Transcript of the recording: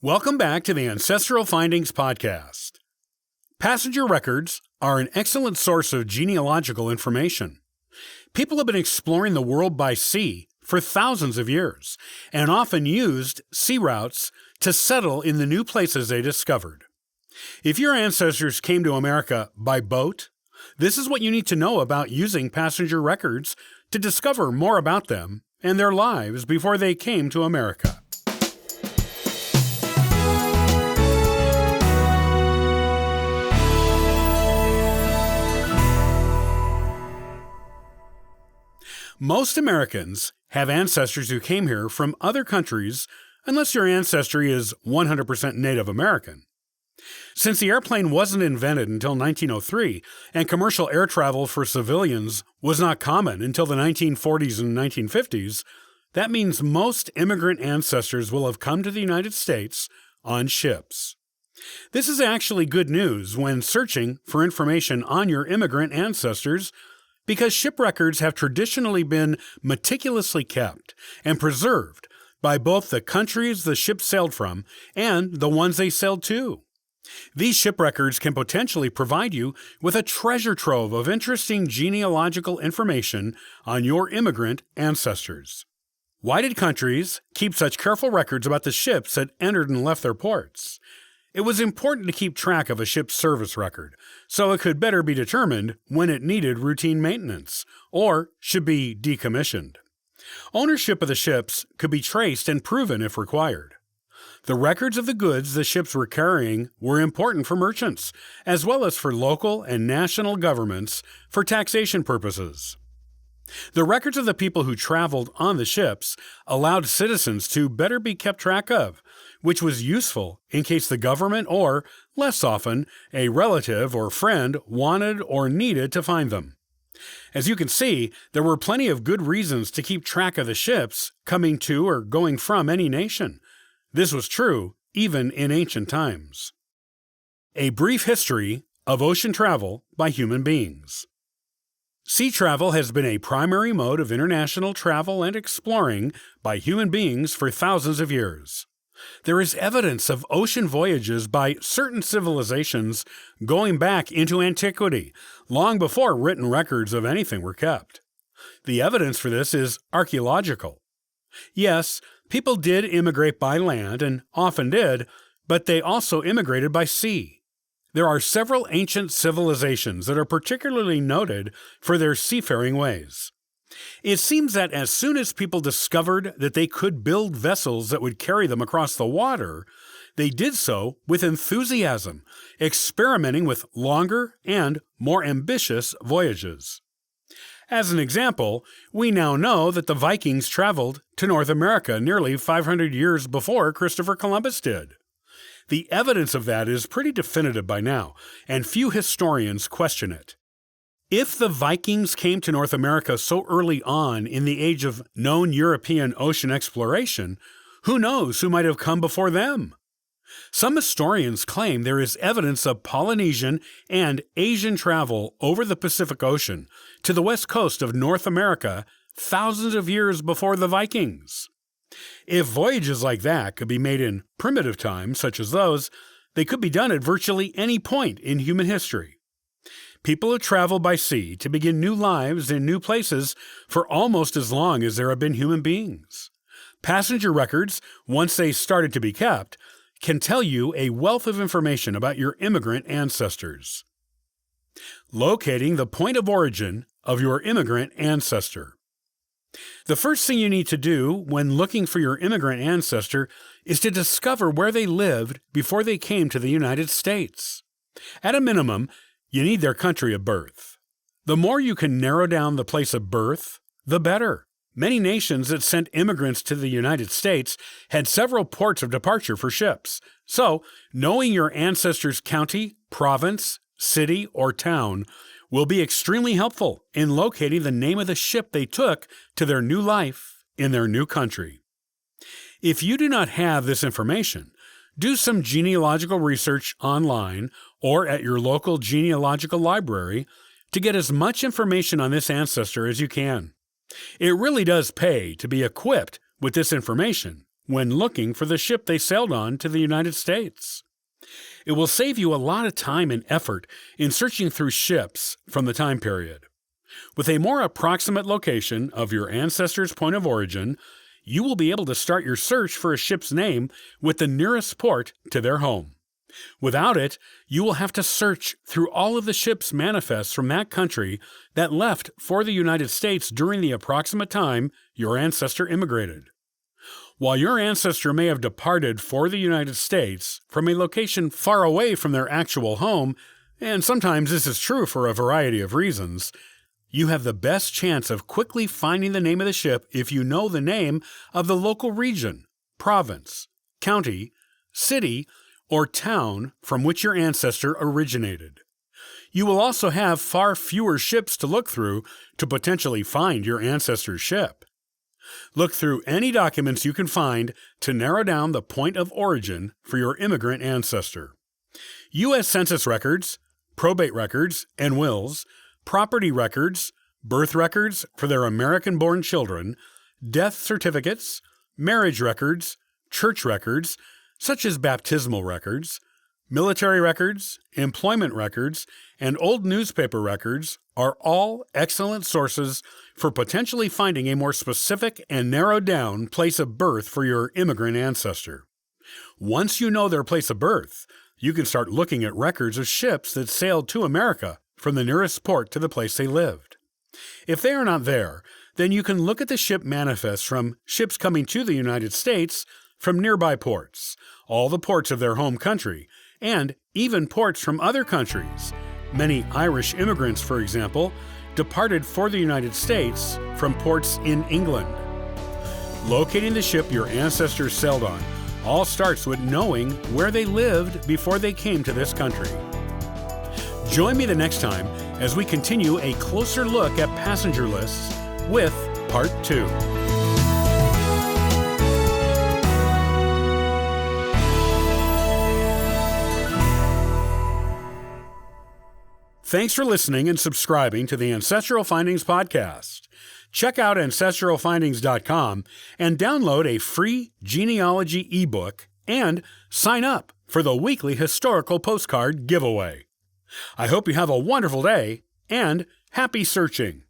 Welcome back to the Ancestral Findings Podcast. Passenger records are an excellent source of genealogical information. People have been exploring the world by sea for thousands of years and often used sea routes to settle in the new places they discovered. If your ancestors came to America by boat, this is what you need to know about using passenger records to discover more about them and their lives before they came to America. Most Americans have ancestors who came here from other countries unless your ancestry is 100% Native American. Since the airplane wasn't invented until 1903 and commercial air travel for civilians was not common until the 1940s and 1950s, that means most immigrant ancestors will have come to the United States on ships. This is actually good news when searching for information on your immigrant ancestors, because ship records have traditionally been meticulously kept and preserved by both the countries the ship sailed from and the ones they sailed to. These ship records can potentially provide you with a treasure trove of interesting genealogical information on your immigrant ancestors. Why did countries keep such careful records about the ships that entered and left their ports? It was important to keep track of a ship's service record, so it could better be determined when it needed routine maintenance, or should be decommissioned. Ownership of the ships could be traced and proven if required. The records of the goods the ships were carrying were important for merchants, as well as for local and national governments for taxation purposes. The records of the people who traveled on the ships allowed citizens to better be kept track of, which was useful in case the government or, less often, a relative or friend wanted or needed to find them. As you can see, there were plenty of good reasons to keep track of the ships coming to or going from any nation. This was true even in ancient times. A brief history of ocean travel by human beings. Sea travel has been a primary mode of international travel and exploring by human beings for thousands of years. There is evidence of ocean voyages by certain civilizations going back into antiquity, long before written records of anything were kept. The evidence for this is archaeological. Yes, people did immigrate by land, and often did, but they also immigrated by sea. There are several ancient civilizations that are particularly noted for their seafaring ways. It seems that as soon as people discovered that they could build vessels that would carry them across the water, they did so with enthusiasm, experimenting with longer and more ambitious voyages. As an example, we now know that the Vikings traveled to North America nearly 500 years before Christopher Columbus did. The evidence of that is pretty definitive by now, and few historians question it. If the Vikings came to North America so early on in the age of known European ocean exploration, who knows who might have come before them? Some historians claim there is evidence of Polynesian and Asian travel over the Pacific Ocean to the west coast of North America thousands of years before the Vikings. If voyages like that could be made in primitive times, such as those, they could be done at virtually any point in human history. People have traveled by sea to begin new lives in new places for almost as long as there have been human beings. Passenger records, once they started to be kept, can tell you a wealth of information about your immigrant ancestors. Locating the point of origin of your immigrant ancestor. The first thing you need to do when looking for your immigrant ancestor is to discover where they lived before they came to the United States. At a minimum, you need their country of birth. The more you can narrow down the place of birth, the better. Many nations that sent immigrants to the United States had several ports of departure for ships. So, knowing your ancestor's county, province, city, or town will be extremely helpful in locating the name of the ship they took to their new life in their new country. If you do not have this information, do some genealogical research online or at your local genealogical library to get as much information on this ancestor as you can. It really does pay to be equipped with this information when looking for the ship they sailed on to the United States. It will save you a lot of time and effort in searching through ships from the time period. With a more approximate location of your ancestor's point of origin, you will be able to start your search for a ship's name with the nearest port to their home. Without it, you will have to search through all of the ship's manifests from that country that left for the United States during the approximate time your ancestor immigrated. While your ancestor may have departed for the United States from a location far away from their actual home, and sometimes this is true for a variety of reasons, you have the best chance of quickly finding the name of the ship if you know the name of the local region, province, county, city, or town from which your ancestor originated. You will also have far fewer ships to look through to potentially find your ancestor's ship. Look through any documents you can find to narrow down the point of origin for your immigrant ancestor. U.S. Census records, probate records and wills, property records, birth records for their American-born children, death certificates, marriage records, church records, such as baptismal records, military records, employment records, and old newspaper records are all excellent sources for potentially finding a more specific and narrowed down place of birth for your immigrant ancestor. Once you know their place of birth, you can start looking at records of ships that sailed to America from the nearest port to the place they lived. If they are not there, then you can look at the ship manifests from ships coming to the United States from nearby ports, all the ports of their home country, and even ports from other countries. Many Irish immigrants, for example, departed for the United States from ports in England. Locating the ship your ancestors sailed on all starts with knowing where they lived before they came to this country. Join me the next time as we continue a closer look at passenger lists with Part 2. Thanks for listening and subscribing to the Ancestral Findings podcast. Check out ancestralfindings.com and download a free genealogy ebook and sign up for the weekly historical postcard giveaway. I hope you have a wonderful day and happy searching!